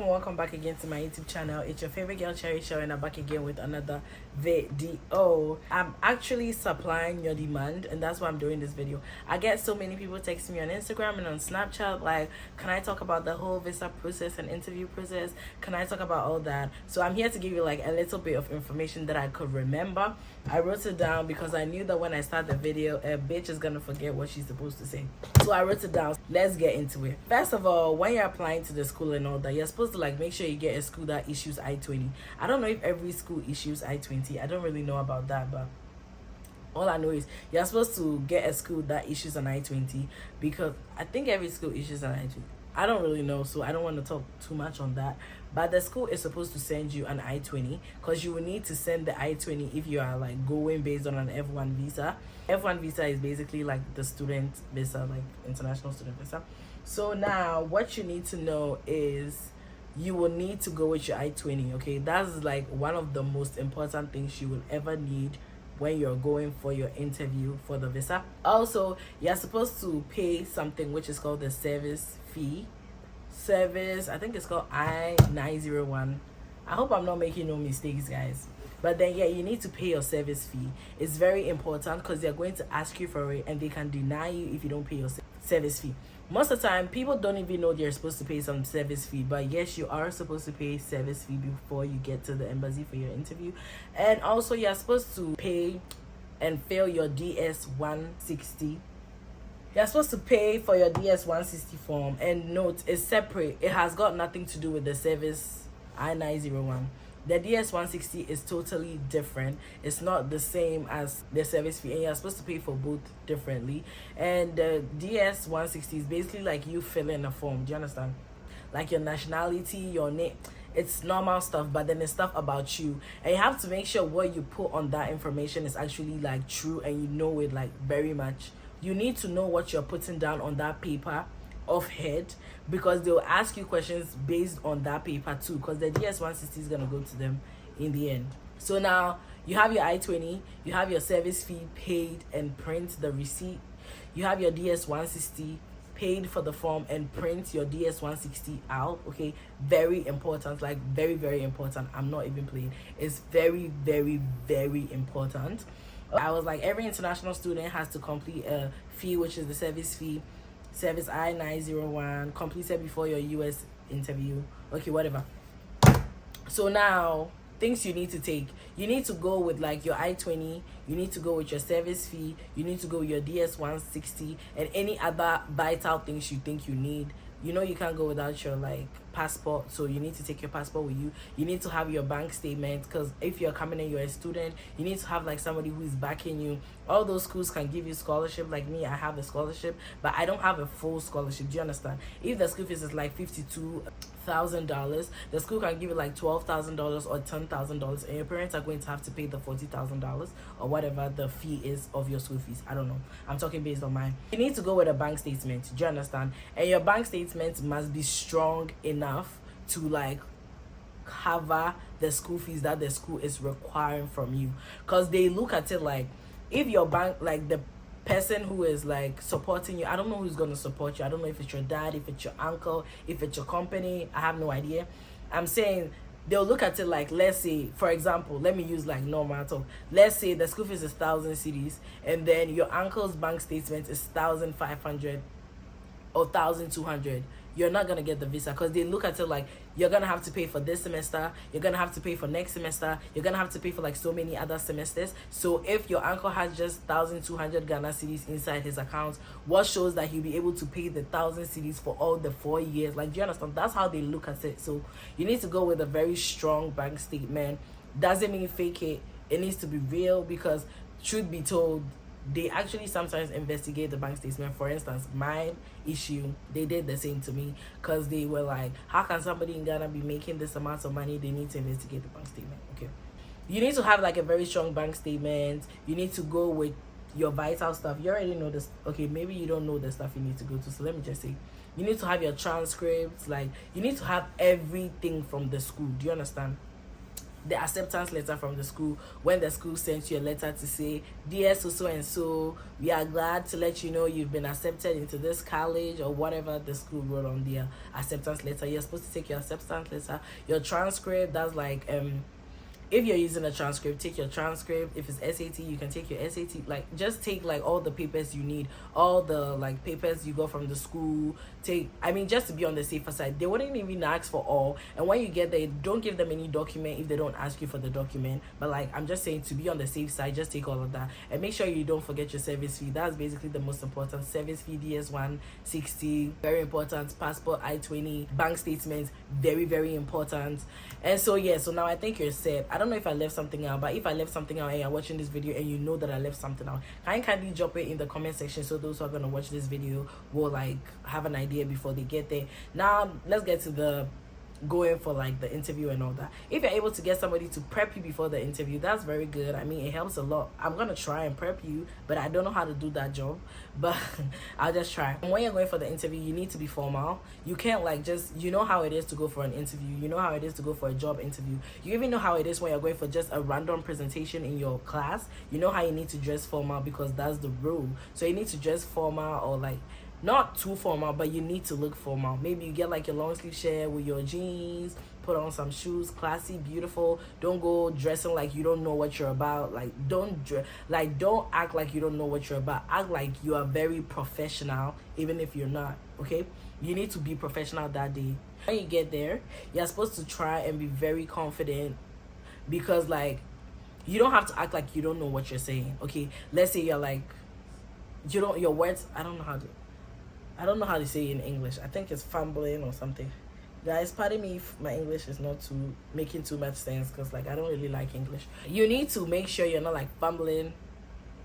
welcome back again to my YouTube channel. It's your favorite girl Cherry Show, and I'm back again with another video. I'm actually supplying your demand, and that's why I'm doing this video. I get so many people texting me on Instagram and on Snapchat like, can I talk about the whole visa process and interview process? Can I talk about all that? So I'm here to give you like a little bit of information that I could remember. I wrote it down because I knew that when I start the video, a bitch is gonna forget what she's supposed to say. So I wrote it down. Let's get into it. First of all, when you're applying to the school and all that, you're supposed to like make sure you get a school that issues I-20. I don't know if every school issues I-20. I don't really know about that, but all I know is you're supposed to get a school that issues an I-20, because I think every school issues an I-20. I don't really know, so I don't want to talk too much on that. But the school is supposed to send you an I-20, because you will need to send the I-20 if you are like going based on an F1 visa. F1 visa is basically like the student visa, like international student visa. So now what you need to know is you will need to go with your I-20. Okay, that's like one of the most important things you will ever need when you're going for your interview for the visa. Also, you're supposed to pay something which is called the service fee. I think it's called I-901. I hope I'm not making no mistakes, guys. But then yeah, you need to pay your service fee. It's very important because they're going to ask you for it, and they can deny you if you don't pay your service fee. Most of the time, people don't even know they're supposed to pay some service fee, but yes, you are supposed to pay service fee before you get to the embassy for your interview. And also, you're supposed to pay and fill your DS-160. You're supposed to pay for your DS-160 form, and note, it's separate. It has got nothing to do with the service I-901. The DS-160 is totally different. It's not the same as the service fee, and you're supposed to pay for both differently. And the DS-160 is basically like you filling a form. Do you understand? Like your nationality, your name. It's normal stuff, but then it's stuff about you, and you have to make sure what you put on that information is actually like true, and you know it like very much. You need to know what you're putting down on that paper off head, because they'll ask you questions based on that paper too, because the DS-160 is going to go to them in the end. So now you have your I-20, you have your service fee paid and print the receipt, you have your DS-160 paid for the form and print your DS-160 out. Okay, very important, like very, very important. I'm not even playing. It's very, very, very important. I was like, every international student has to complete a fee, which is the service fee, service I-901, completed before your US interview. Okay, whatever. So now, things you need to take. You need to go with like your I-20, you need to go with your service fee, you need to go with your DS-160, and any other vital things you think you need. You know, you can't go without your like passport, so you need to take your passport with you. You need to have your bank statement, because if you're coming in, you're a student, you need to have like somebody who is backing you. All those schools can give you scholarship. Like me, I have a scholarship, but I don't have a full scholarship. Do you understand? If the school fees is like $52,000, the school can give you like $12,000 or $10,000, and your parents are going to have to pay the $40,000 or whatever the fee is of your school fees. I don't know, I'm talking based on mine. You need to go with a bank statement. Do you understand? And your bank statement must be strong enough to like cover the school fees that the school is requiring from you, because they look at it like, if your bank, like the person who is like supporting you, I don't know who's going to support you. I don't know if it's your dad, if it's your uncle, if it's your company. I have no idea. I'm saying they'll look at it like, let's say, for example, let me use like normal talk. Let's say the school fees is 1,000 cedis, and then your uncle's bank statement is 1,500 or 1,200. You're not gonna get the visa, because they look at it like, you're gonna have to pay for this semester, you're gonna have to pay for next semester, you're gonna have to pay for like so many other semesters. So if your uncle has just 1,200 Ghana cedis inside his account, what shows that he'll be able to pay the 1,000 cedis for all the 4 years? Like, do you understand? That's how they look at it. So you need to go with a very strong bank statement. Doesn't mean fake it. It needs to be real, because truth be told, they actually sometimes investigate the bank statement. For instance, my issue, they did the same to me, because they were like, how can somebody in Ghana be making this amount of money? They need to investigate the bank statement. Okay, you need to have like a very strong bank statement. You need to go with your vital stuff. You already know this. Okay, maybe you don't know the stuff you need to go to, so let me just say, you need to have your transcripts. Like, you need to have everything from the school. Do you understand? the acceptance letter from the school, when the school sends you a letter to say, dear so and so, we are glad to let you know you've been accepted into this college, or whatever the school wrote on their acceptance letter. You're supposed to take your acceptance letter, your transcript. That's like if you're using a transcript, take your transcript. If it's SAT, you can take your SAT. Like, just take like all the papers you need, all the like papers you got from the school. Just to be on the safer side. They wouldn't even ask for all, and when you get there, don't give them any document if they don't ask you for the document. But like, I'm just saying, to be on the safe side, just take all of that, and make sure you don't forget your service fee. That's basically the most important. Service fee, DS-160, very important. Passport, I-20, bank statements, very, very important. And so yeah, so now I think you're set. I don't know if I left something out, but if I left something out and you're watching this video and you know that I left something out, kindly drop it in the comment section, so those who are going to watch this video will like have an idea before they get there. Now let's get to the going for like the interview and all that. If you're able to get somebody to prep you before the interview, that's very good. I mean, it helps a lot. I'm gonna try and prep you, but I don't know how to do that job, but I'll just try. And when you're going for the interview, you need to be formal. You can't like just, you know how it is to go for an interview, you know how it is to go for a job interview, you even know how it is when you're going for just a random presentation in your class. You know how you need to dress formal, because that's the rule. So you need to dress formal, or like not too formal, but you need to look formal. Maybe you get like your long sleeve shirt with your jeans, put on some shoes, classy, beautiful. Don't go dressing like you don't know what you're about. Like, don't act like you don't know what you're about. Act like you are very professional, even if you're not. Okay, you need to be professional that day. When you get there, you're supposed to try and be very confident, because like, you don't have to act like you don't know what you're saying. Okay, let's say you're like, you don't, your words, I don't know how to say it in English. I think it's fumbling or something. Guys, pardon me if my English is not making too much sense, because like, I don't really like English. You need to make sure you're not like fumbling.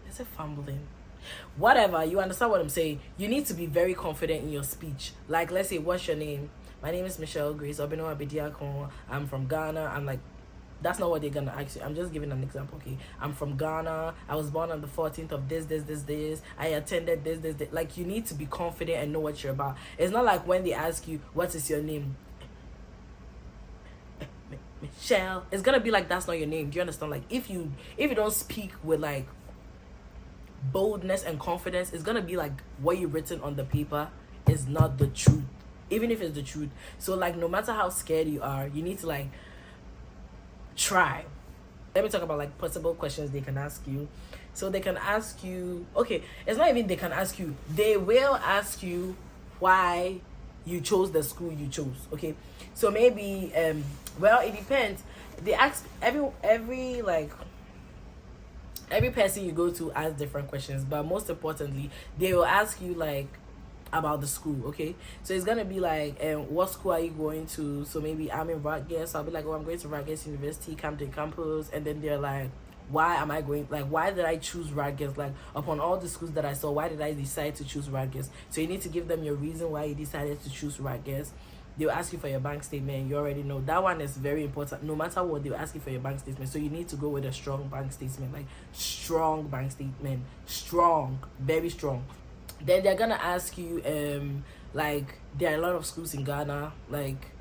Is it fumbling? Whatever, you understand what I'm saying. You need to be very confident in your speech. Like, let's say, what's your name? My name is Michelle Grace Obino Abediakon. I'm from Ghana. I'm like, that's not what they're gonna ask you. I'm just giving an example. Okay, I'm from Ghana. I was born on the 14th of this. I attended this. Like, you need to be confident and know what you're about. It's not like when they ask you, what is your name? Michelle. It's gonna be like, that's not your name. Do you understand? Like, if you don't speak with like boldness and confidence, it's gonna be like what you written on the paper is not the truth, even if it's the truth. So like, no matter how scared you are, you need to like try. Let me talk about like possible questions they can ask you. So they can ask you, okay, it's not even they can ask you, they will ask you why you chose the school you chose. Okay, so maybe well, it depends. They ask every person you go to asks different questions, but most importantly, they will ask you like about the school. Okay, so it's gonna be like, what school are you going to? So maybe I'm in Rutgers, so I'll be like, oh, I'm going to Rutgers University, Camden campus. And then they're like, why am I going, like, why did I choose Rutgers? Like, upon all the schools that I saw, why did I decide to choose Rutgers? So you need to give them your reason why you decided to choose Rutgers. They'll ask you for your bank statement. You already know that one is very important. No matter what, they'll ask you for your bank statement. So you need to go with a strong bank statement, like strong bank statement, strong, very strong. Then they're gonna ask you like, there are a lot of schools in Ghana, like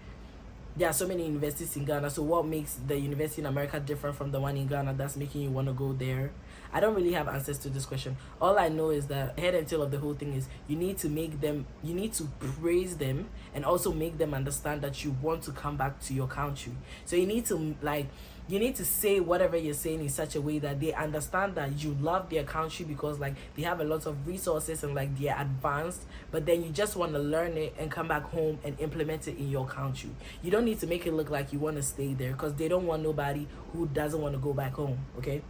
there are so many universities in Ghana, so what makes the university in America different from the one in Ghana that's making you want to go there? I don't really have answers to this question. All I know is that head and tail of the whole thing is you need to praise them, and also make them understand that you want to come back to your country. So you need to say whatever you're saying in such a way that they understand that you love their country, because like, they have a lot of resources and like, they're advanced, but then you just want to learn it and come back home and implement it in your country. You don't need to make it look like you want to stay there, because they don't want nobody who doesn't want to go back home. Okay,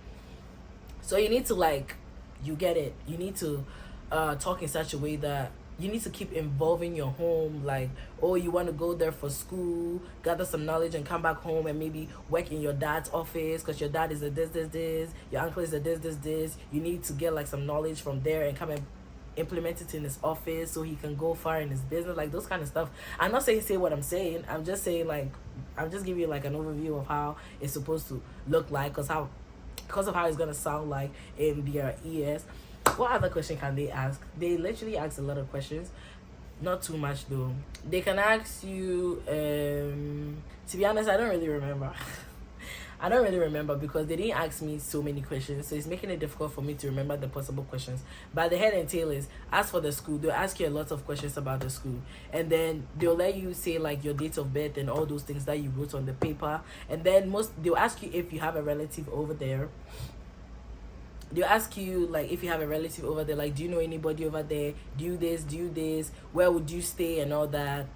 so you need to like, you get it, you need to talk in such a way that you need to keep involving your home. Like, oh, you want to go there for school, gather some knowledge, and come back home and maybe work in your dad's office, because your dad is a this, your uncle is a this. You need to get like some knowledge from there and come and implement it in his office so he can go far in his business, like those kind of stuff. I'm not saying say what I'm saying, I'm just saying like, I'm just giving you like an overview of how it's supposed to look like, because of how it's gonna sound like in their ears. What other question can they ask? They literally ask a lot of questions, not too much though. They can ask you, to be honest, I don't really remember. I don't really remember because they didn't ask me so many questions, so it's making it difficult for me to remember the possible questions. But the head and tail is, as for the school, they'll ask you a lot of questions about the school, and then they'll let you say like your date of birth and all those things that you wrote on the paper, and then they'll ask you if you have a relative over there. They'll ask you like if you have a relative over there, like do you know anybody over there, do this, where would you stay and all that.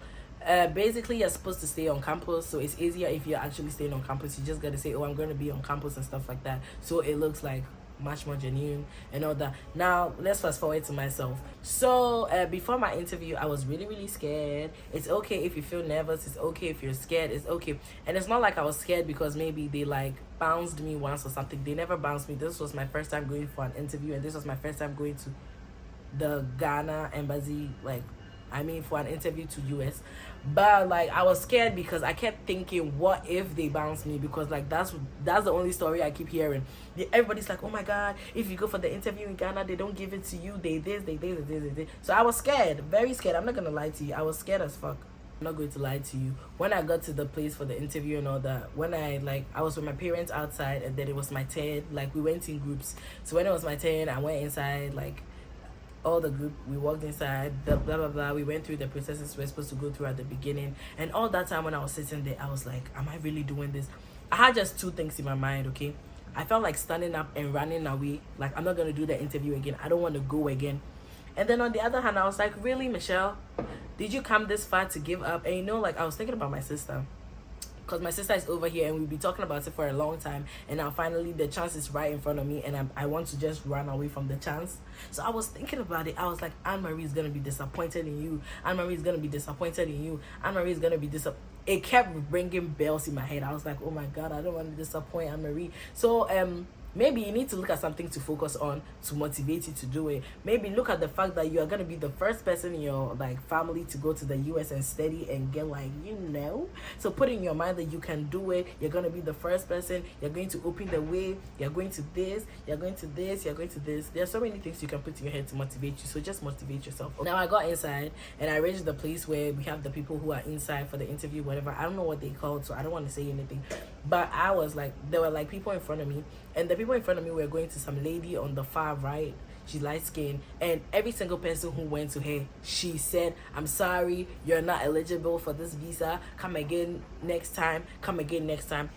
Basically you're supposed to stay on campus, so it's easier if you're actually staying on campus. You just gotta say, oh, I'm going to be on campus and stuff like that, so it looks like much more genuine and all that. Now let's fast forward to myself. So before my interview, I was really scared. It's okay if you feel nervous, it's okay if you're scared, it's okay. And it's not like I was scared because maybe they like bounced me once or something. They never bounced me. This was my first time going for an interview, and this was my first time going to the Ghana embassy, like for an interview to US. But like I was scared because I kept thinking, what if they bounce me? Because like that's the only story I keep hearing. Everybody's like, oh my god, if you go for the interview in Ghana, they don't give it to you, they this. So I was scared, very scared. I'm not gonna lie to you, I was scared as fuck. I'm not going to lie to you. When I got to the place for the interview and all that, when I was with my parents outside, and then it was my turn, like we went in groups. So when it was my turn, I went inside, like all the group, we walked inside, the blah blah blah, we went through the processes we're supposed to go through at the beginning. And all that time when I was sitting there, I was like, am I really doing this? I had just two things in my mind, okay? I felt like standing up and running away, like I'm not gonna do the interview again, I don't want to go again. And then on the other hand, I was like, really, Michelle, did you come this far to give up? And like I was thinking about my sister, because my sister is over here and we'll be talking about it for a long time, and now finally the chance is right in front of me, and I want to just run away from the chance. So I was thinking about it. I was like, Anne-Marie is gonna be disappointed in you, Anne-Marie is gonna be disappointed in you, Anne-Marie is gonna be disappointed. It kept ringing bells in my head. I was like, oh my god, I don't want to disappoint Anne-Marie. So maybe you need to look at something to focus on to motivate you to do it. Maybe look at the fact that you are going to be the first person in your like family to go to the US and study and get like, so put in your mind that you can do it. You're going to be the first person, you're going to open the way, you're going to this, you're going to this, you're going to this. There's so many things you can put in your head to motivate you, so just motivate yourself. Now I got inside and I reached the place where we have the people who are inside for the interview, whatever. I don't know what they called, so I don't want to say anything, but I was like, there were like people in front of me, and the people in front of me were going to some lady on the far right. She's light skinned, and every single person who went to her, she said, I'm sorry, you're not eligible for this visa, come again next time, come again next time.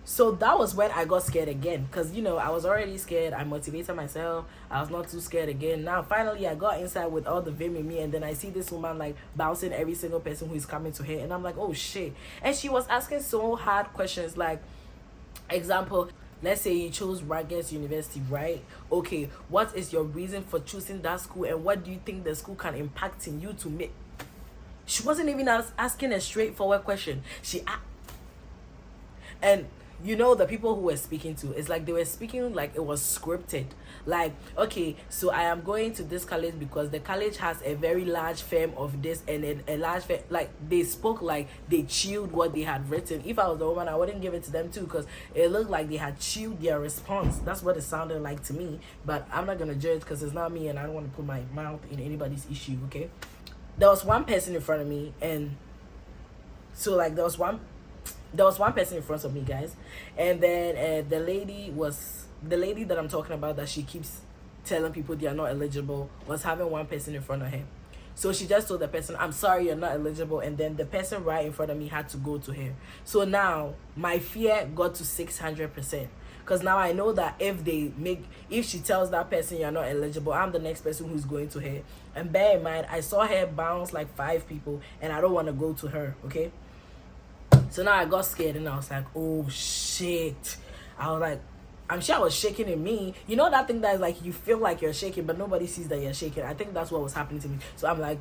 So that was when I got scared again, because I was already scared. I motivated myself, I was not too scared again. Now finally I got inside with all the vim in me, and then I see this woman like bouncing every single person who is coming to her, and I'm like, oh shit. And she was asking so hard questions, like example, let's say you chose Rutgers University, right? Okay, what is your reason for choosing that school, and what do you think the school can impact in you to make? She wasn't even asking a straightforward question. And the people who were speaking to, it's like they were speaking like it was scripted. Like, okay, so I am going to this college because the college has a very large firm of this and a large firm. Like, they spoke like they chewed what they had written. If I was the woman, I wouldn't give it to them too, because it looked like they had chewed their response. That's what it sounded like to me, but I'm not gonna judge because it's not me and I don't want to put my mouth in anybody's issue, okay? There was one person in front of me, and so like there was one person in front of me, guys, and then the lady that I'm talking about, that she keeps telling people they are not eligible, was having one person in front of her. So she just told the person, I'm sorry, you're not eligible, and then the person right in front of me had to go to her. So now my fear got to 600%, because now I know that if she tells that person you're not eligible, I'm the next person who's going to her. And bear in mind, I saw her bounce like 5 people, and I don't want to go to her, okay? So now I got scared, and I was like, oh shit. I was like, I'm sure I was shaking in me. You know that thing that is like, you feel like you're shaking, but nobody sees that you're shaking. I think that's what was happening to me. So I'm like,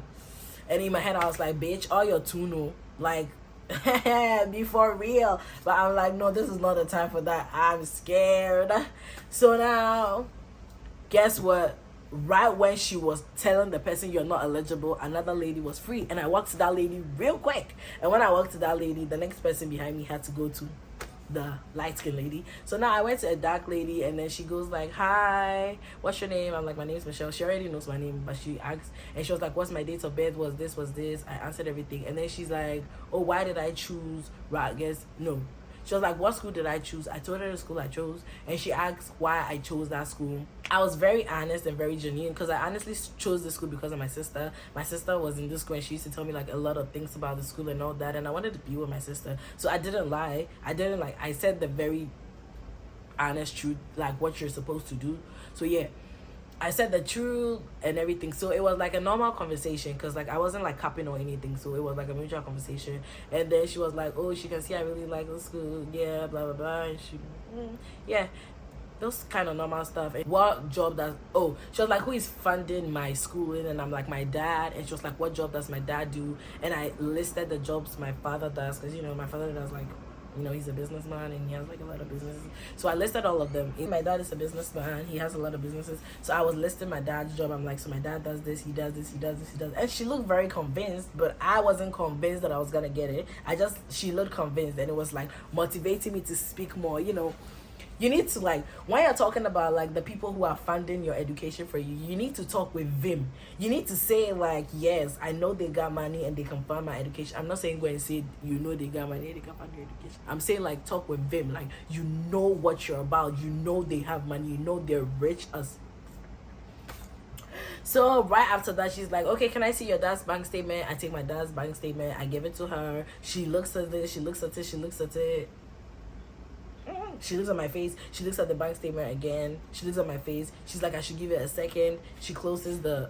and in my head I was like, bitch, all your tuno, like, be for real. But I'm like, no, this is not the time for that. I'm scared. So now, guess what? Right when she was telling the person you're not eligible, another lady was free, and I walked to that lady real quick. And when I walked to that lady, the next person behind me had to go to the light-skinned lady. So now I went to a dark lady, and then she goes like, hi, what's your name? I'm like, my name is Michelle. She already knows my name, but she asked, and she was like, what's my date of birth? Was this? I answered everything. And then she's like, oh, why did I choose Rutgers? No, She was like, what school did I choose? I told her the school I chose, and she asked why I chose that school. I was very honest and very genuine, because I honestly chose the school because of my sister. My sister was in this school, and she used to tell me like a lot of things about the school and all that, and I wanted to be with my sister. So I didn't lie. I said the very honest truth, like what you're supposed to do. So yeah, I said the truth and everything. So it was like a normal conversation, because like I wasn't like capping or anything. So it was like a mutual conversation. And then she was like, oh, she can see I really like the school, yeah, blah blah blah. And she yeah, those kind of normal stuff. And what job does, oh, she was like, who is funding my schooling? And I'm like, my dad. And she was like, what job does my dad do? And I listed the jobs my father does, because my father does like, he's a businessman and he has like a lot of businesses. So I listed all of them. My dad is a businessman, he has a lot of businesses. So I was listing my dad's job. I'm like, so my dad does this, he does this, he does this, he does. And she looked very convinced, but I wasn't convinced that I was gonna get it. She looked convinced, and it was like motivating me to speak more. You need to, like, when you're talking about like the people who are funding your education for you, you need to talk with vim. You need to say like, yes, I know they got money and they can fund my education. I'm not saying go and say they got money and they can fund your education. I'm saying like talk with vim, like you know what you're about. They have money, they're rich as. So right after that, she's like, okay, can I see your dad's bank statement? I take my dad's bank statement, I give it to her. She looks at this, she looks at it, she looks at it. She looks at my face, she looks at the bank statement again, she looks at my face, she's like, I should give it a second. She closes the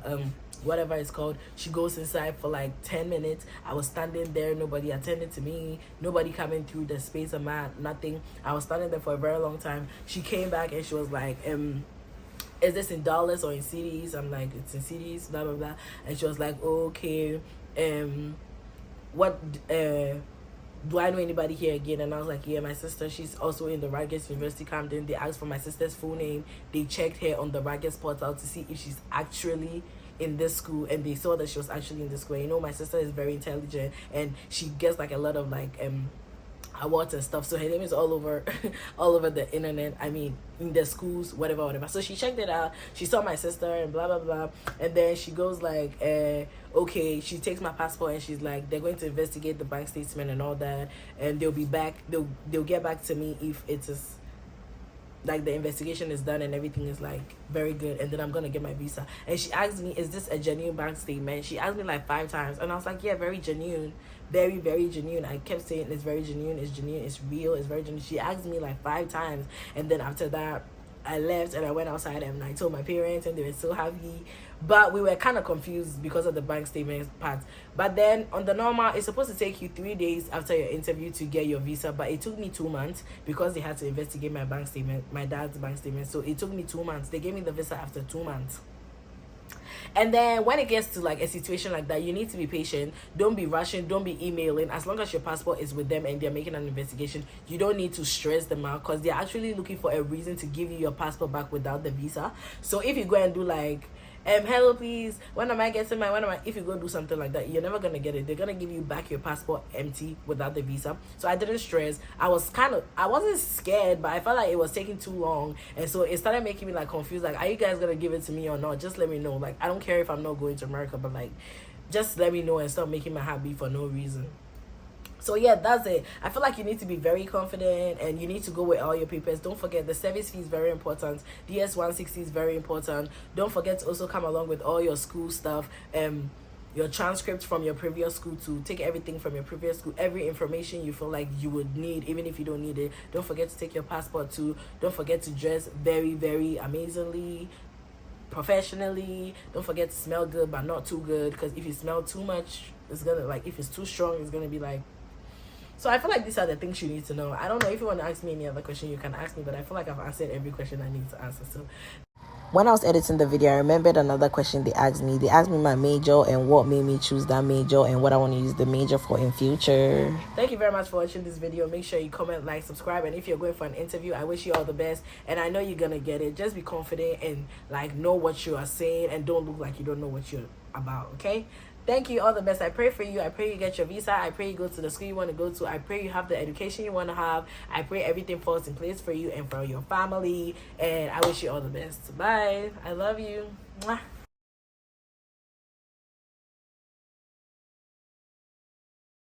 whatever it's called. She goes inside for like 10 minutes. I was standing there, nobody attended to me, nobody coming through the space of nothing. I was standing there for a very long time. She came back and she was like, is this in dollars or in CDs? I'm like, it's in CDs, blah blah blah. And she was like, okay, what do I know anybody here again? And I was like, yeah, my sister, she's also in the Rutgers University Camden. They asked for my sister's full name. They checked her on the Rutgers portal to see if she's actually in this school, and they saw that she was actually in this school. My sister is very intelligent, and she gets like a lot of like awards and stuff. So her name is all over all over the internet. I mean, in the schools, whatever. So she checked it out, she saw my sister and blah blah blah. And then she goes like, okay, she takes my passport and she's like, they're going to investigate the bank statement and all that, and they'll be back, they'll get back to me if it is like the investigation is done and everything is like very good, and then I'm gonna get my visa. And she asked me, is this a genuine bank statement? She asked me like 5 times, and I was like, yeah, very genuine, very very genuine. I kept saying it's very genuine, it's genuine, it's real, it's very genuine. She asked me like 5 times, and then after that I left and I went outside and I told my parents, and they were so happy. But we were kind of confused because of the bank statement part. But then on the normal, it's supposed to take you 3 days after your interview to get your visa, but it took me 2 months because they had to investigate my bank statement, my dad's bank statement. So it took me 2 months. They gave me the visa after 2 months. And then when it gets to like a situation like that, you need to be patient. Don't be rushing, don't be emailing. As long as your passport is with them and they're making an investigation, you don't need to stress them out, because they're actually looking for a reason to give you your passport back without the visa. So if you go and do like, hello please, when am I getting my, if you go do something like that, you're never gonna get it. They're gonna give you back your passport empty without the visa. So I didn't stress. I wasn't scared, but I felt like it was taking too long, and so it started making me like confused, like, are you guys gonna give it to me or not? Just let me know. Like, I don't care if I'm not going to America, but like, just let me know and stop making my heart beat for no reason. So yeah, that's it. I feel like you need to be very confident, and you need to go with all your papers. Don't forget the service fee is very important. DS 160 is very important. Don't forget to also come along with all your school stuff, your transcript from your previous school, to take everything from your previous school, every information you feel like you would need, even if you don't need it. Don't forget to take your passport too. Don't forget to dress very very amazingly, professionally. Don't forget to smell good, but not too good, because if you smell too much, it's gonna, like, if it's too strong, it's gonna be like. So I feel like these are the things you need to know. I don't know if you want to ask me any other question, you can ask me, but I feel like I've answered every question I need to answer. So when I was editing the video, I remembered another question they asked me. They asked me my major and what made me choose that major and what I want to use the major for in future. Thank you very much for watching this video. Make sure you comment, like, subscribe, and if you're going for an interview, I wish you all the best, and I know you're gonna get it. Just be confident and like know what you are saying, and don't look like you don't know what you're about. Okay, thank you, all the best. I pray for you. I pray you get your visa. I pray you go to the school you want to go to. I pray you have the education you want to have. I pray everything falls in place for you and for your family, and I wish you all the best. Bye. I love you. Mwah.